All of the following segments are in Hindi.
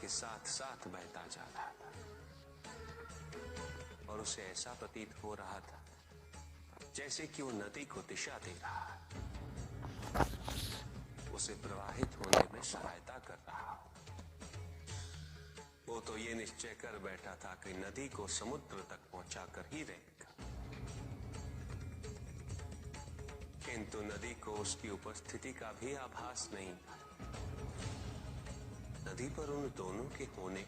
के साथ साथ बहता जा रहा था और उसे ऐसा प्रतीत हो रहा था जैसे कि वो नदी को दिशा दे रहा है, उसे प्रवाहित होने में सहायता कर रहा हो। वो तो ये निश्चय कर बैठा था कि नदी को समुद्र तक पहुंचाकर ही रहेगा, किंतु नदी को उसकी उपस्थिति का भी आभास नहीं था। नदी पर उन दोनों के होने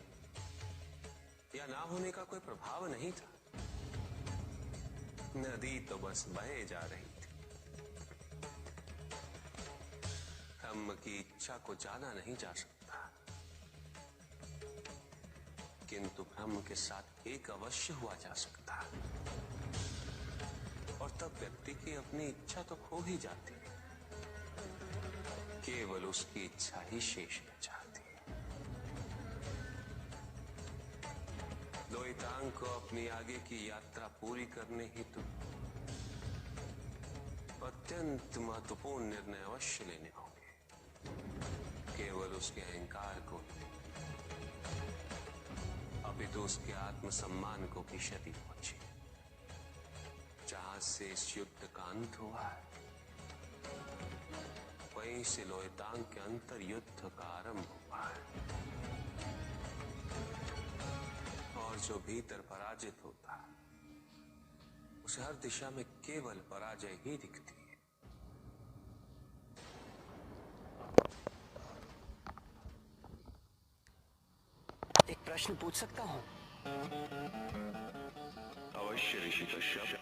या ना होने का कोई प्रभाव नहीं था। नदी तो बस बहे जा रही थी। ब्रह्म की इच्छा को जाना नहीं जा सकता, किंतु ब्रह्म के साथ एक अवश्य हुआ जा सकता, और तब व्यक्ति की अपनी इच्छा तो खो ही जाती है, केवल उसकी इच्छा ही शेष रह जाती है। द्वैतांग को अपनी आगे की यात्रा पूरी करने हेतु अत्यंत महत्वपूर्ण निर्णय अवश्य लेने होंगे। केवल उसके अहंकार को अपितु उसके आत्मसम्मान को भी क्षति पहुंची। जहां से इस युद्ध का अंत हुआ है, वहीं से लोहितांग के अंतर युद्ध का आरंभ हुआ है, और जो भीतर पराजित होता है उसे हर दिशा में केवल पराजय ही दिखती है। एक प्रश्न पूछ सकता हूं? अवश्य ऋषि कश्यप।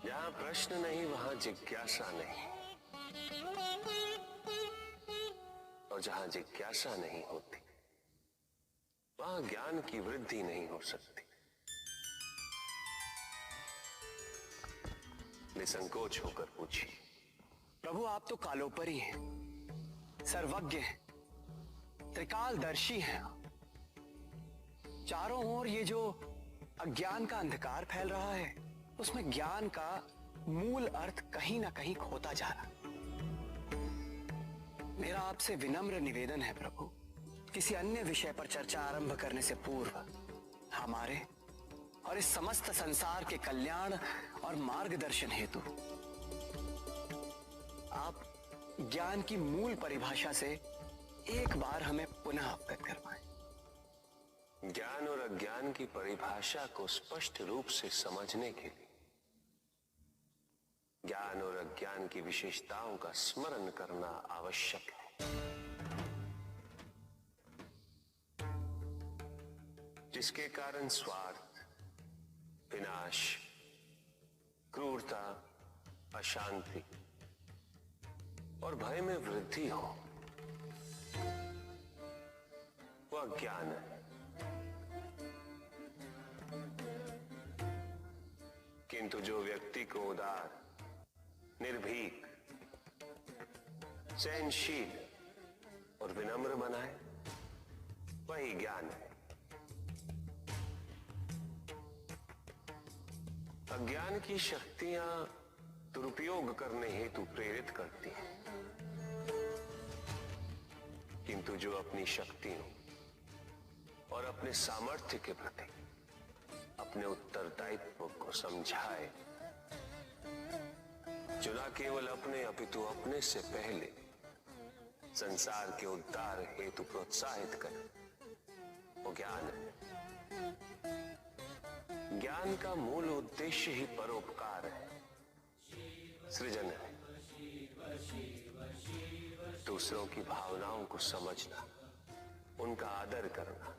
जहां प्रश्न नहीं वहां जिज्ञासा नहीं, और जहां जिज्ञासा नहीं होती वहां ज्ञान की वृद्धि नहीं हो सकती। निसंकोच होकर पूछिए। प्रभु, आप तो कालोपरी हैं, सर्वज्ञ हैं, त्रिकालदर्शी हैं। चारों ओर ये जो अज्ञान का अंधकार फैल रहा है, उसमें ज्ञान का मूल अर्थ कहीं ना कहीं खोता जा रहा। मेरा आपसे विनम्र निवेदन है प्रभु, किसी अन्य विषय पर चर्चा आरंभ करने से पूर्व हमारे और इस समस्त संसार के कल्याण और मार्गदर्शन हेतु आप ज्ञान की मूल परिभाषा से एक बार हमें पुनः अवगत करवाएं। ज्ञान और अज्ञान की परिभाषा को स्पष्ट रूप से समझने के लिए ज्ञान और अज्ञान की विशेषताओं का स्मरण करना आवश्यक है। जिसके कारण स्वार्थ, विनाश, क्रूरता, अशांति और भय में वृद्धि हो, वह ज्ञान है। किंतु जो व्यक्ति को उदार, निर्भीक, सहनशील और विनम्र बनाए, वही ज्ञान है। अज्ञान की शक्तियां दुरुपयोग करने हेतु प्रेरित करती हैं, किंतु जो अपनी शक्तियों और अपने सामर्थ्य के प्रति अपने उत्तरदायित्व को समझाए, जो न केवल अपने अपितु अपने से पहले संसार के उद्धार हेतु प्रोत्साहित करे, वो ज्ञान है। ज्ञान का मूल उद्देश्य ही परोपकार है, सृजन है। दूसरों की भावनाओं को समझना, उनका आदर करना,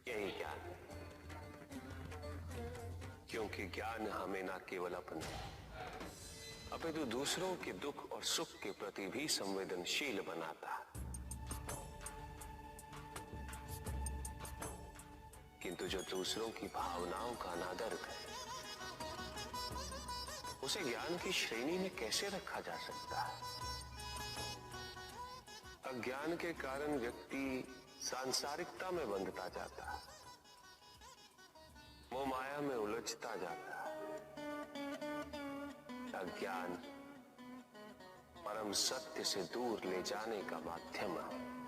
यही ज्ञान है। क्योंकि ज्ञान हमें न केवल अपने अपितु दूसरों के दुख और सुख के प्रति भी संवेदनशील बनाता है। किंतु जो दूसरों की भावनाओं का अनादर करे, उसे ज्ञान की श्रेणी में कैसे रखा जा सकता है? अज्ञान के कारण व्यक्ति सांसारिकता में बंधता जाता है, मोह माया में उलझता जाता है। अज्ञान परम सत्य से दूर ले जाने का माध्यम है।